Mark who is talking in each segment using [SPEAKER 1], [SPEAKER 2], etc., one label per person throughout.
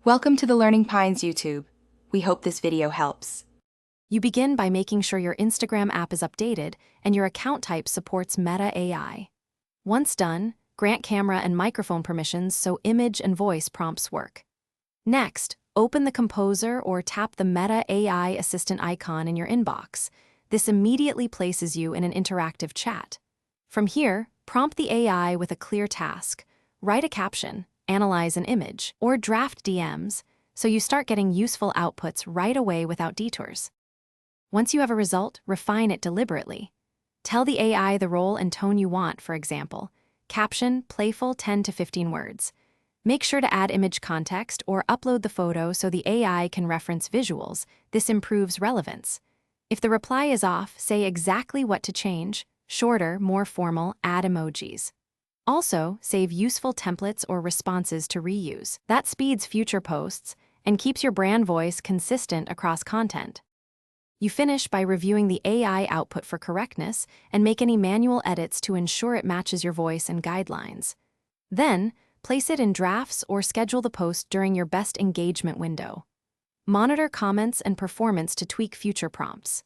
[SPEAKER 1] Welcome to the Learning Pines YouTube. We hope this video helps.
[SPEAKER 2] You begin by making sure your Instagram app is updated and your account type supports Meta AI. Once done, grant camera and microphone permissions so image and voice prompts work. Next, open the Composer or tap the Meta AI assistant icon in your inbox. This immediately places you in an interactive chat. From here, prompt the AI with a clear task. Write a caption, analyze an image, or draft DMs, so you start getting useful outputs right away without detours. Once you have a result, refine it deliberately. Tell the AI the role and tone you want, for example. Caption, playful 10 to 15 words. Make sure to add image context or upload the photo so the AI can reference visuals. This improves relevance. If the reply is off, say exactly what to change. Shorter, more formal, add emojis. Also, save useful templates or responses to reuse. That speeds future posts and keeps your brand voice consistent across content. You finish by reviewing the AI output for correctness and make any manual edits to ensure it matches your voice and guidelines. Then, place it in drafts or schedule the post during your best engagement window. Monitor comments and performance to tweak future prompts.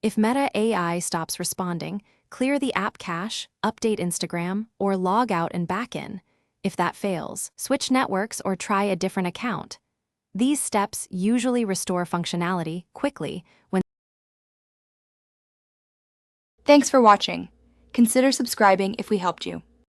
[SPEAKER 2] If Meta AI stops responding, clear the app cache, update Instagram, or log out and back in. If that fails, switch networks or try a different account. These steps usually restore functionality quickly when.
[SPEAKER 1] Thanks for watching. Consider subscribing if we helped you.